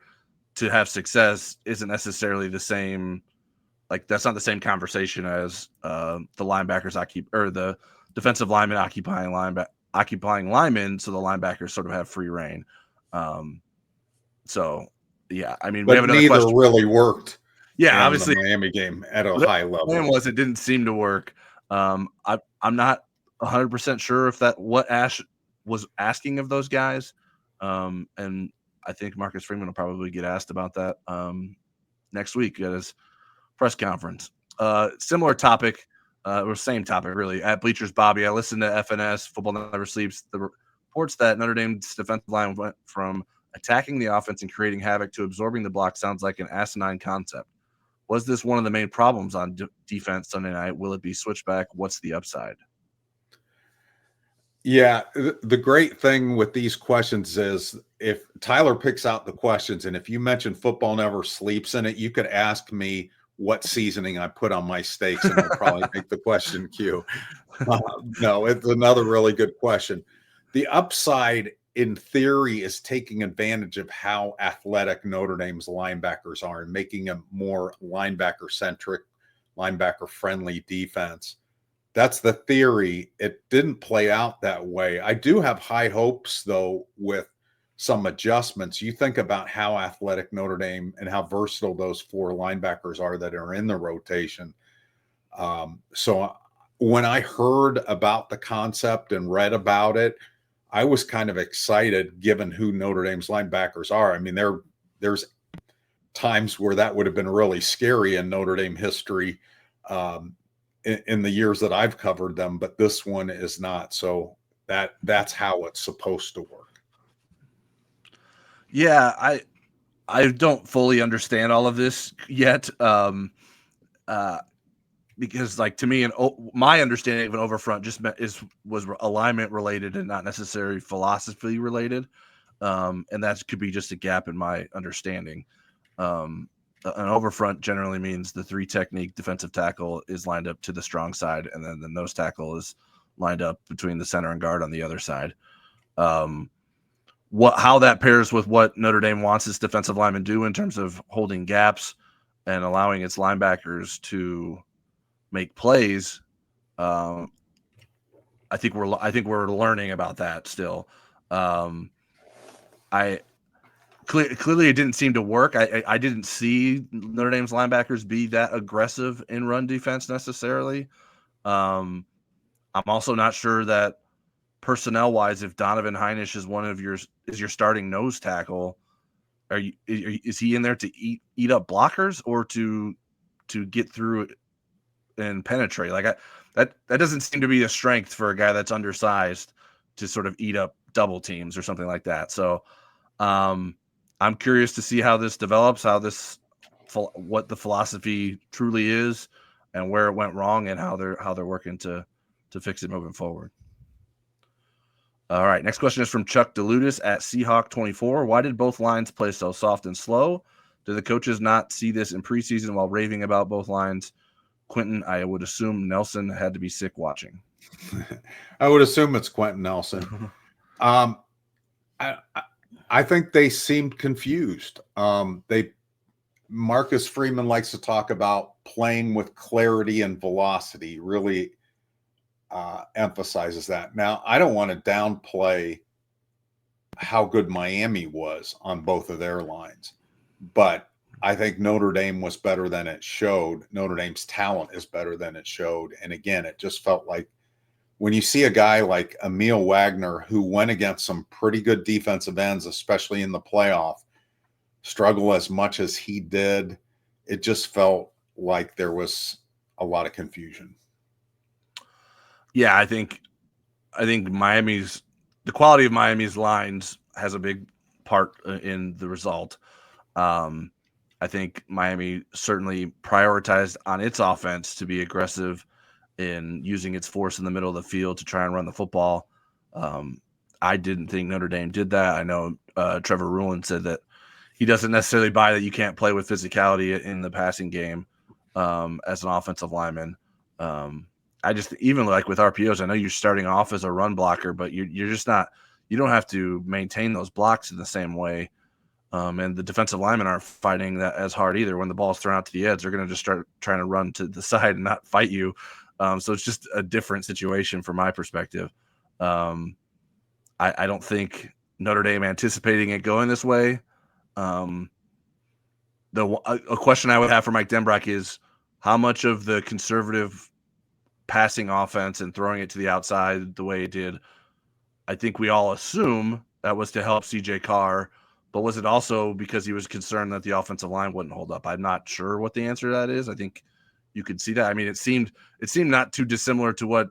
to have success isn't necessarily the same. Like, that's not the same conversation as the linebackers or the defensive linemen occupying linemen, so the linebackers sort of have free reign. So yeah, I mean, we have another neither question. Really worked. Yeah, obviously the Miami game at a high level. The plan was it didn't seem to work. I'm not 100% sure if that what Ash was asking of those guys, and I think Marcus Freeman will probably get asked about that next week at his press conference. Similar topic, or same topic really. At Bleachers Bobby, I listened to FNS Football Never Sleeps. The reports that Notre Dame's defensive line went from attacking the offense and creating havoc to absorbing the block sounds like an asinine concept. Was this one of the main problems on defense Sunday night? Will it be switchback? What's the upside? Yeah, the great thing with these questions is if Tyler picks out the questions, and if you mention Football Never Sleeps in it, you could ask me what seasoning I put on my steaks, and I'll probably make the question queue. No, it's another really good question. The upside, in theory, is taking advantage of how athletic Notre Dame's linebackers are and making a more linebacker-centric, linebacker-friendly defense. That's the theory. It didn't play out that way. I do have high hopes, though, with some adjustments. You think about how athletic Notre Dame and how versatile those four linebackers are that are in the rotation. So when I heard about the concept and read about it, I was kind of excited given who Notre Dame's linebackers are. I mean, there's times where that would have been really scary in Notre Dame history in the years that I've covered them, but this one is not. So that's how it's supposed to work. Yeah, I don't fully understand all of this yet. Because, like, to me, my understanding of an overfront just was alignment related and not necessarily philosophy related, and that could be just a gap in my understanding. An overfront generally means the three technique defensive tackle is lined up to the strong side, and then the nose tackle is lined up between the center and guard on the other side. How that pairs with what Notre Dame wants its defensive linemen do in terms of holding gaps and allowing its linebackers to make plays. I think we're learning about that still. Clearly it didn't seem to work. I didn't see Notre Dame's linebackers be that aggressive in run defense necessarily. I'm also not sure that personnel wise, if Donovan Heinisch is your starting nose tackle, is he in there to eat up blockers or to get through it and penetrate? Like, that doesn't seem to be a strength for a guy that's undersized to sort of eat up double teams or something like that. So I'm curious to see how this develops, what the philosophy truly is, and where it went wrong, and how they're working to fix it moving forward. All right, next question is from Chuck DeLutis at Seahawk24. Why did both lines play so soft and slow? Do the coaches not see this in preseason while raving about both lines? Quentin, I would assume Nelson had to be sick watching. I would assume it's Quentin Nelson. I think they seemed confused. Marcus Freeman likes to talk about playing with clarity and velocity, really emphasizes that. Now, I don't want to downplay how good Miami was on both of their lines, but I think Notre Dame was better than it showed. Notre Dame's talent is better than it showed. And again, it just felt like when you see a guy like Emil Wagner, who went against some pretty good defensive ends, especially in the playoff, struggle as much as he did, it just felt like there was a lot of confusion. Yeah, I think the quality of Miami's lines has a big part in the result. I think Miami certainly prioritized on its offense to be aggressive in using its force in the middle of the field to try and run the football. I didn't think Notre Dame did that. I know Trevor Ruhland said that he doesn't necessarily buy that you can't play with physicality in the passing game as an offensive lineman. I just, even like with RPOs, I know you're starting off as a run blocker, but you're just not, you don't have to maintain those blocks in the same way. And the defensive linemen aren't fighting that as hard either. When the ball's thrown out to the edge, they're going to just start trying to run to the side and not fight you. So it's just a different situation from my perspective. I don't think Notre Dame anticipating it going this way. A question I would have for Mike Denbrock is how much of the conservative passing offense and throwing it to the outside the way it did, I think we all assume that was to help CJ Carr, but was it also because he was concerned that the offensive line wouldn't hold up? I'm not sure what the answer to that is. I think you could see that. I mean, it seemed not too dissimilar to what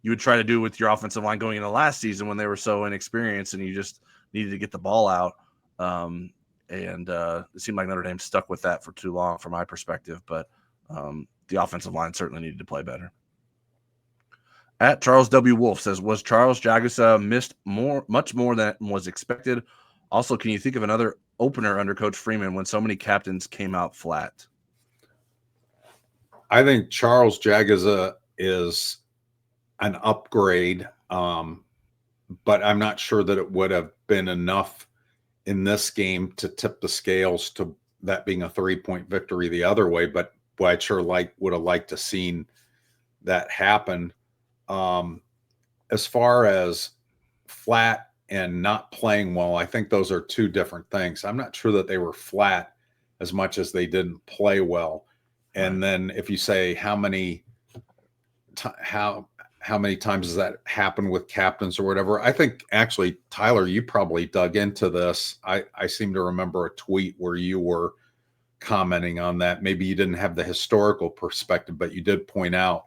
you would try to do with your offensive line going into last season when they were so inexperienced and you just needed to get the ball out. And it seemed like Notre Dame stuck with that for too long from my perspective, but the offensive line certainly needed to play better. At Charles W. Wolf says, was Charles Jagusa missed much more than was expected? Also, can you think of another opener under Coach Freeman when so many captains came out flat? I think Charles Jagusa is an upgrade, but I'm not sure that it would have been enough in this game to tip the scales to that being a 3-point victory the other way. But I sure would have liked to seen that happen. As far as flat and not playing well, I think those are two different things. I'm not sure that they were flat as much as they didn't play well. And then if you say how many times does that happen with captains or whatever, I think actually, Tyler, you probably dug into this. I seem to remember a tweet where you were commenting on that. Maybe you didn't have the historical perspective, but you did point out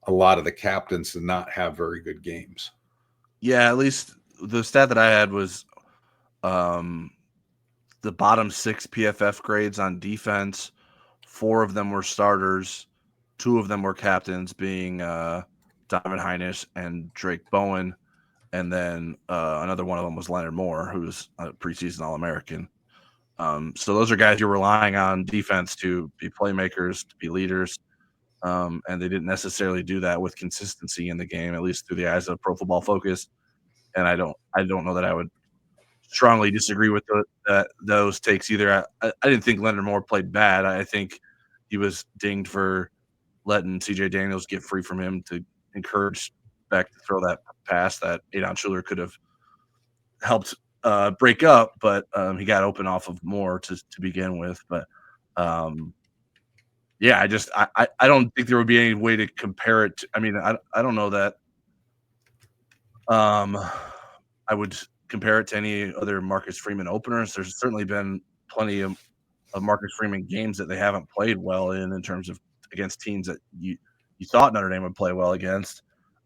a lot of the captains did not have very good games. Yeah, at least the stat that I had was the bottom 6 PFF grades on defense. 4 of them were starters. 2 of them were captains, being Donovan Hinish and Drake Bowen. And then another one of them was Leonard Moore, who's a preseason All-American. So those are guys you're relying on defense to be playmakers, to be leaders. And they didn't necessarily do that with consistency in the game, at least through the eyes of Pro Football Focus. And I don't know that I would strongly disagree with those takes either. I didn't think Leonard Moore played bad. I think he was dinged for letting CJ Daniels get free from him to encourage Beck to throw that pass that Adon Schuler could have helped break up, but he got open off of Moore to begin with. But yeah, I don't think there would be any way to compare it. I mean, I don't know that I would compare it to any other Marcus Freeman openers. There's certainly been plenty of Marcus Freeman games that they haven't played well in terms of against teams that you thought Notre Dame would play well against.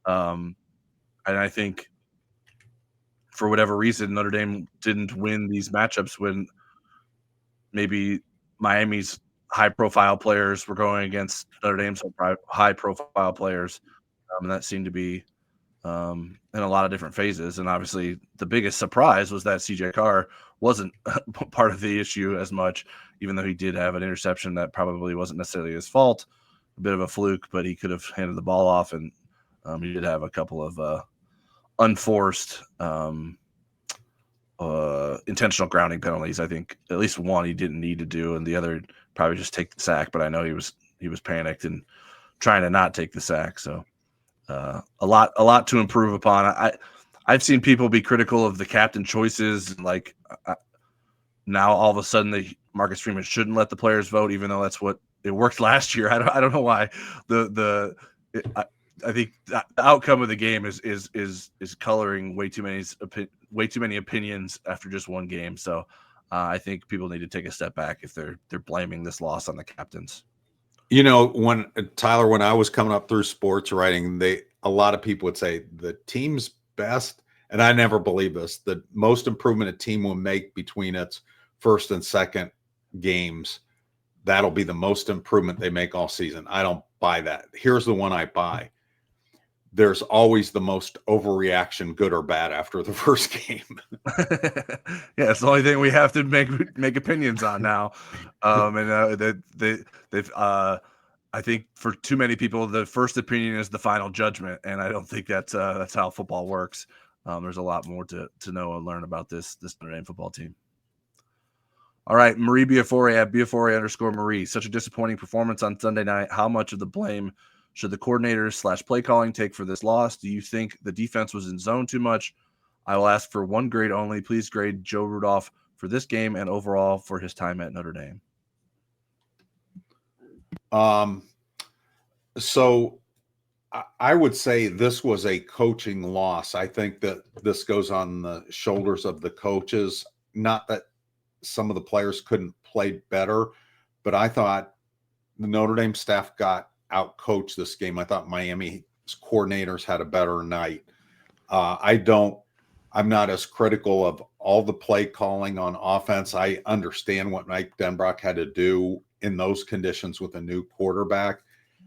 And I think for whatever reason, Notre Dame didn't win these matchups when maybe Miami's high-profile players were going against Notre Dame's high-profile players. And that seemed to be in a lot of different phases. And obviously the biggest surprise was that CJ Carr wasn't part of the issue as much, even though he did have an interception that probably wasn't necessarily his fault, a bit of a fluke, but he could have handed the ball off. And he did have a couple of unforced intentional grounding penalties. I think at least one he didn't need to do, and the other probably just take the sack. But I know he was panicked and trying to not take the sack. So a lot to improve upon. I've seen people be critical of the captain choices, and like now all of a sudden Marcus Freeman shouldn't let the players vote, even though that's what it worked last year. I don't know why. I think the outcome of the game is coloring way too many opinions after just one game. So I think people need to take a step back if they're blaming this loss on the captains. You know, when Tyler, when I was coming up through sports writing, a lot of people would say the team's best, and I never believe this. The most improvement a team will make between its first and second games, that'll be the most improvement they make all season. I don't buy that. Here's the one I buy. There's always the most overreaction, good or bad, after the first game. Yeah, it's the only thing we have to make opinions on now. They've I think for too many people, the first opinion is the final judgment, and I don't think that's how football works. There's a lot more to know and learn about this Notre Dame football team. All right, Marie Biafore at Biafore_Marie. Such a disappointing performance on Sunday night. How much of the blame should the coordinators / play calling take for this loss? Do you think the defense was in zone too much? I will ask for one grade only. Please grade Joe Rudolph for this game and overall for his time at Notre Dame. So I would say this was a coaching loss. I think that this goes on the shoulders of the coaches. Not that some of the players couldn't play better, but I thought the Notre Dame staff got out-coached this game. I thought Miami's coordinators had a better night. I'm not as critical of all the play calling on offense. I understand what Mike Denbrock had to do in those conditions with a new quarterback.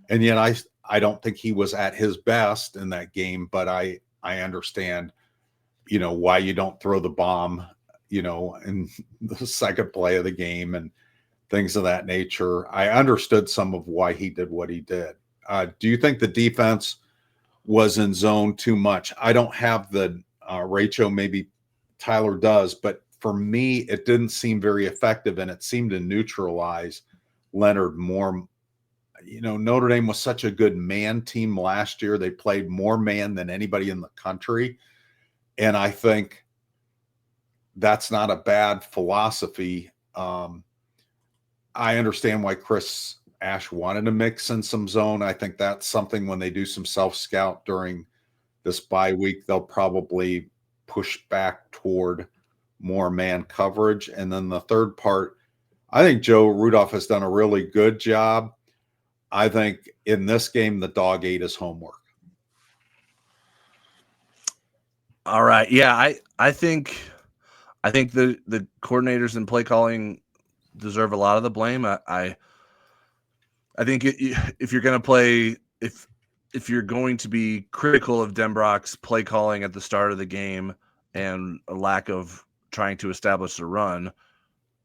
And yet I don't think he was at his best in that game, but I understand, why you don't throw the bomb, in the second play of the game and things of that nature. I understood some of why he did what he did. Do you think the defense was in zone too much? I don't have the ratio, maybe Tyler does, but for me, it didn't seem very effective, and it seemed to neutralize Leonard more. Notre Dame was such a good man team last year. They played more man than anybody in the country. And I think that's not a bad philosophy. I understand why Chris Ash wanted to mix in some zone. I think that's something when they do some self-scout during this bye week, they'll probably push back toward more man coverage. And then the third part, I think Joe Rudolph has done a really good job. I think in this game, the dog ate his homework. All right. Yeah, I think the coordinators and play calling deserve a lot of the blame. I think if you're going to play, if you're going to be critical of Denbrock's play calling at the start of the game and a lack of trying to establish a run,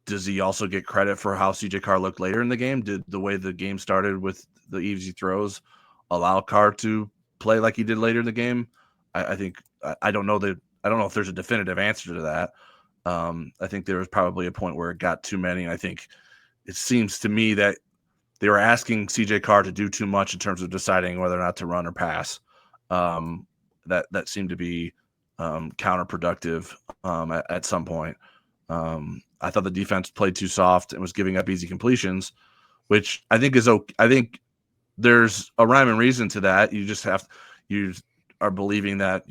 does he also get credit for how CJ Carr looked later in the game? Did the way the game started with the easy throws allow Carr to play like he did later in the game? I think I don't know if there's a definitive answer to that. I think there was probably a point where it got too many. I think it seems to me that they were asking CJ Carr to do too much in terms of deciding whether or not to run or pass. That seemed to be counterproductive at some point. I thought the defense played too soft and was giving up easy completions, which I think is okay. I think there's a rhyme and reason to that. You are believing that,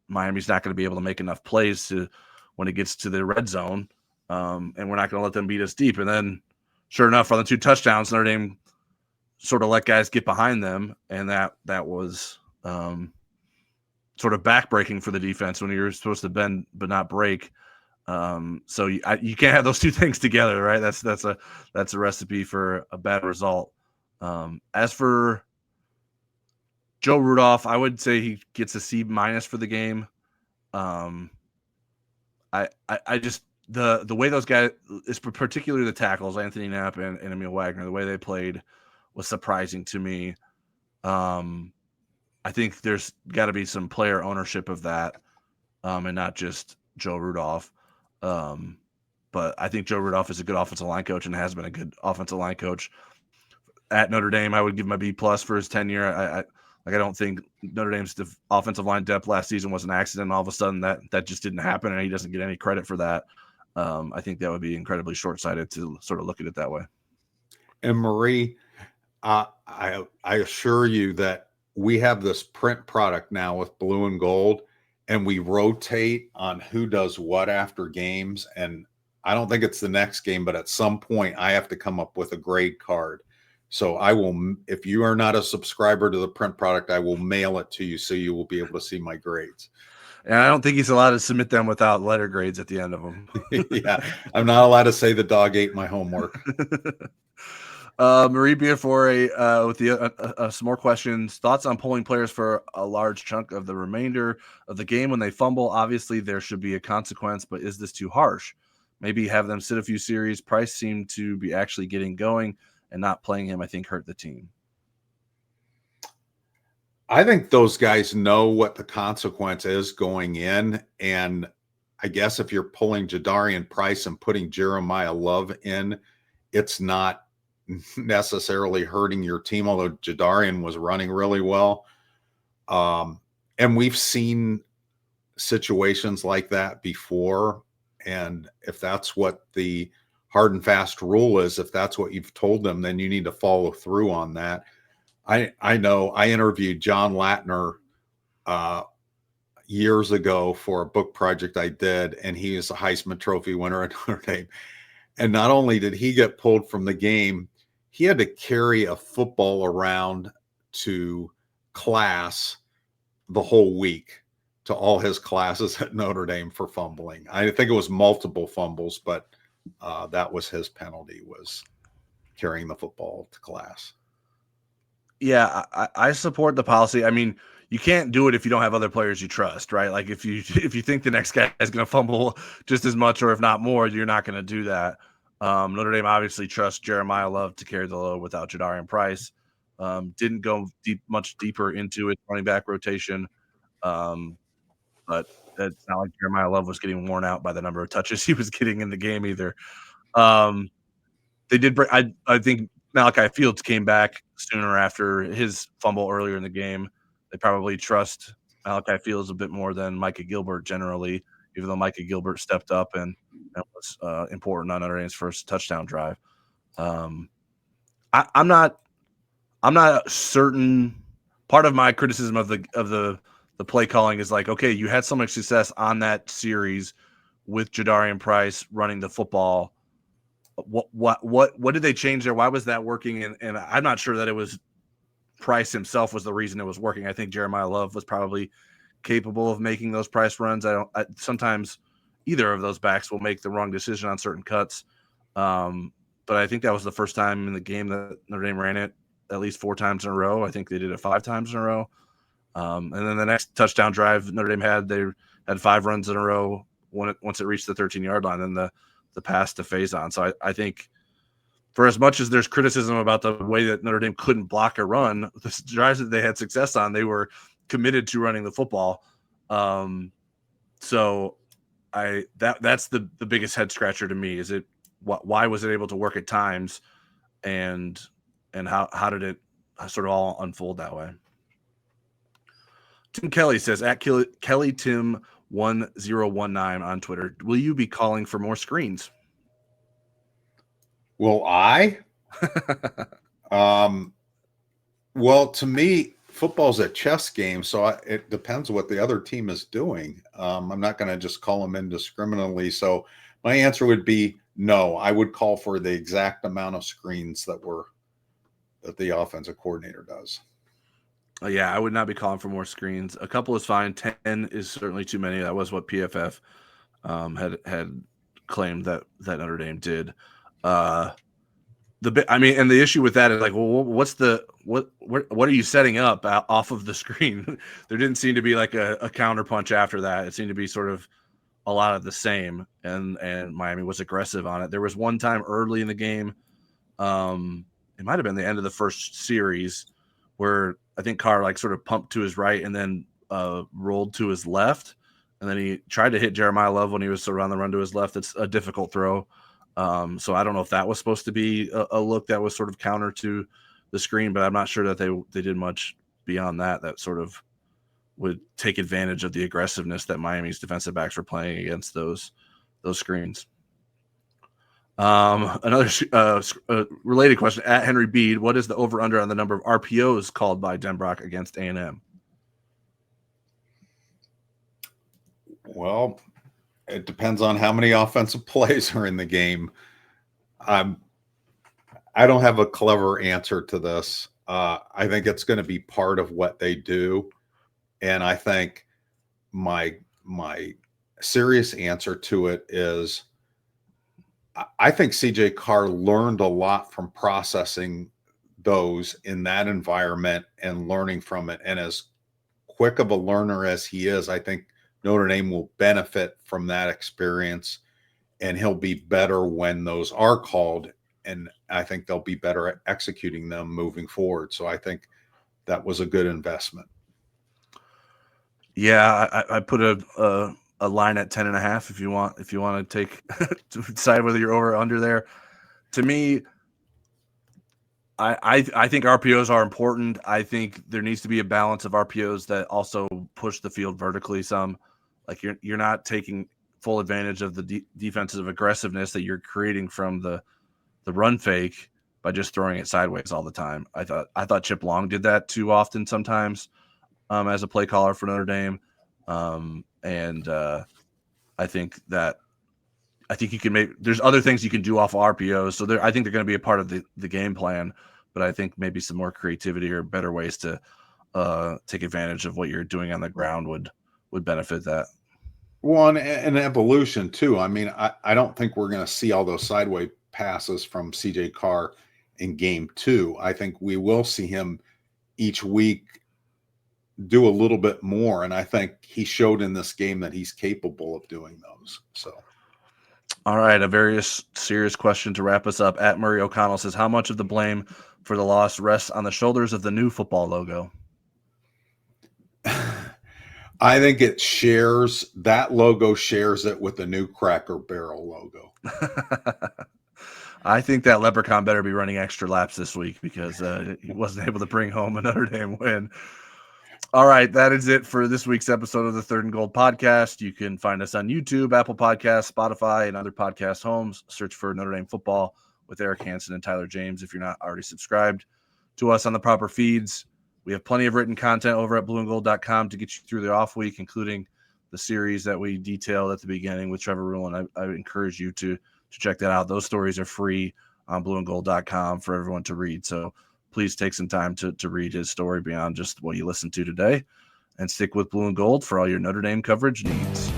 Miami's not going to be able to make enough plays to when it gets to the red zone, and we're not going to let them beat us deep. And then, sure enough, on the 2 touchdowns, Notre Dame sort of let guys get behind them, and that was sort of backbreaking for the defense when you're supposed to bend but not break. So you can't have those two things together, right? That's a recipe for a bad result. As for Joe Rudolph, I would say he gets a C- for the game. I just the way those guys, particularly the tackles, Anthony Knapp and Emil Wagner, the way they played was surprising to me. I think there's got to be some player ownership of that, and not just Joe Rudolph. But I think Joe Rudolph is a good offensive line coach and has been a good offensive line coach at Notre Dame. I would give him a B+ for his tenure. I don't think Notre Dame's offensive line depth last season was an accident. All of a sudden that just didn't happen, and he doesn't get any credit for that. I think that would be incredibly short-sighted to sort of look at it that way. And Marie, I assure you that we have this print product now with blue and gold, and we rotate on who does what after games. And I don't think it's the next game, but at some point I have to come up with a grade card So I will, if you are not a subscriber to the print product, I will mail it to you so you will be able to see my grades. And I don't think he's allowed to submit them without letter grades at the end of them. Yeah, I'm not allowed to say the dog ate my homework. Marie Biafore with some more questions. Thoughts on pulling players for a large chunk of the remainder of the game when they fumble? Obviously, there should be a consequence, but is this too harsh? Maybe have them sit a few series. Price seemed to be actually getting going, and not playing him, I think, hurt the team. I think those guys know what the consequence is going in. And I guess if you're pulling Jadarian Price and putting Jeremiah Love in, it's not necessarily hurting your team, although Jadarian was running really well. And we've seen situations like that before. And if that's what the hard and fast rule is, if that's what you've told them, then you need to follow through on that. I know I interviewed John Latner years ago for a book project I did, and he is a Heisman Trophy winner at Notre Dame. And not only did he get pulled from the game, he had to carry a football around to class the whole week, to all his classes at Notre Dame for fumbling. I think it was multiple fumbles, but that was his penalty, was carrying the football to class. Yeah, I support the policy. I mean, you can't do it if you don't have other players you trust, right? Like if you think the next guy is going to fumble just as much or if not more, you're not going to do that. Notre Dame obviously trusts Jeremiah Love to carry the load without Jadarian Price. Didn't go much deeper into its running back rotation, but it's not like Jeremiah Love was getting worn out by the number of touches he was getting in the game either. They did bring. I think Malachi Fields came back sooner after his fumble earlier in the game. They probably trust Malachi Fields a bit more than Micah Gilbert generally, even though Micah Gilbert stepped up and was important on Notre Dame's first touchdown drive. I'm not certain. Part of my criticism of the play calling is like, okay, you had so much success on that series with Jadarian Price running the football. What did they change there? Why was that working? And I'm not sure that it was Price himself was the reason it was working. I think Jeremiah Love was probably capable of making those Price runs. Sometimes either of those backs will make the wrong decision on certain cuts. But I think that was the first time in the game that Notre Dame ran it at least 4 times in a row. I think they did it 5 times in a row. And then the next touchdown drive Notre Dame they had 5 runs in a row once it reached the 13-yard line. And the pass to Faison. So I think for as much as there's criticism about the way that Notre Dame couldn't block a run, the drives that they had success on, they were committed to running the football. So that's the biggest head scratcher to me. Is it why was it able to work at times, and how did it sort of all unfold that way? Tim Kelly says at Kelly Tim 1019 on Twitter, will you be calling for more screens? Will I? Well, to me, football's a chess game, so it depends what the other team is doing. I'm not going to just call them indiscriminately. So my answer would be no. I would call for the exact amount of screens that the offensive coordinator does. Yeah, I would not be calling for more screens. A couple is fine. 10 is certainly too many. That was what PFF had claimed that Notre Dame did. And the issue with that is like, well, what are you setting up off of the screen? There didn't seem to be like a counterpunch after that. It seemed to be sort of a lot of the same, and Miami was aggressive on it. There was one time early in the game, it might have been the end of the first series, where I think Carr like sort of pumped to his right and then rolled to his left, and then he tried to hit Jeremiah Love when he was sort of on the run to his left. It's a difficult throw. So I don't know if that was supposed to be a look that was sort of counter to the screen, but I'm not sure that they did much beyond that sort of would take advantage of the aggressiveness that Miami's defensive backs were playing against those screens. Another related question at Henry Bede: what is the over/under on the number of RPOs called by Denbrock against A&M? Well, it depends on how many offensive plays are in the game. I don't have a clever answer to this. I think it's going to be part of what they do. And I think my serious answer to it is I think CJ Carr learned a lot from processing those in that environment and learning from it. And as quick of a learner as he is, I think Notre Dame will benefit from that experience, and he'll be better when those are called. And I think they'll be better at executing them moving forward. So I think that was a good investment. Yeah, I put a line at 10.5 if you want to take to decide whether you're over or under there. To me, I think RPOs are important. I think there needs to be a balance of RPOs that also push the field vertically some. Like you're not taking full advantage of the defensive aggressiveness that you're creating from the run fake by just throwing it sideways all the time. I thought Chip Long did that too often sometimes as a play caller for Notre Dame. I think you can make – there's other things you can do off of RPOs. So I think they're going to be a part of the game plan, but I think maybe some more creativity or better ways to take advantage of what you're doing on the ground would benefit that. Well, and evolution too. I mean, I don't think we're going to see all those sideways passes from CJ Carr in game 2. I think we will see him each week do a little bit more. And I think he showed in this game that he's capable of doing those. So. All right. A very serious question to wrap us up. At Murray O'Connell says, how much of the blame for the loss rests on the shoulders of the new football logo? I think that logo shares it with the new Cracker Barrel logo. I think that Leprechaun better be running extra laps this week because he wasn't able to bring home a Notre Dame win. All right, that is it for this week's episode of the Third and Gold podcast. You can find us on YouTube, Apple Podcasts, Spotify, and other podcast homes. Search for Notre Dame Football with Eric Hansen and Tyler James if you're not already subscribed to us on the proper feeds. We have plenty of written content over at blueandgold.com to get you through the off week, including the series that we detailed at the beginning with Trevor Ruhland. I encourage you to check that out. Those stories are free on blueandgold.com for everyone to read. So please take some time to read his story beyond just what you listened to today, and stick with Blue and Gold for all your Notre Dame coverage needs.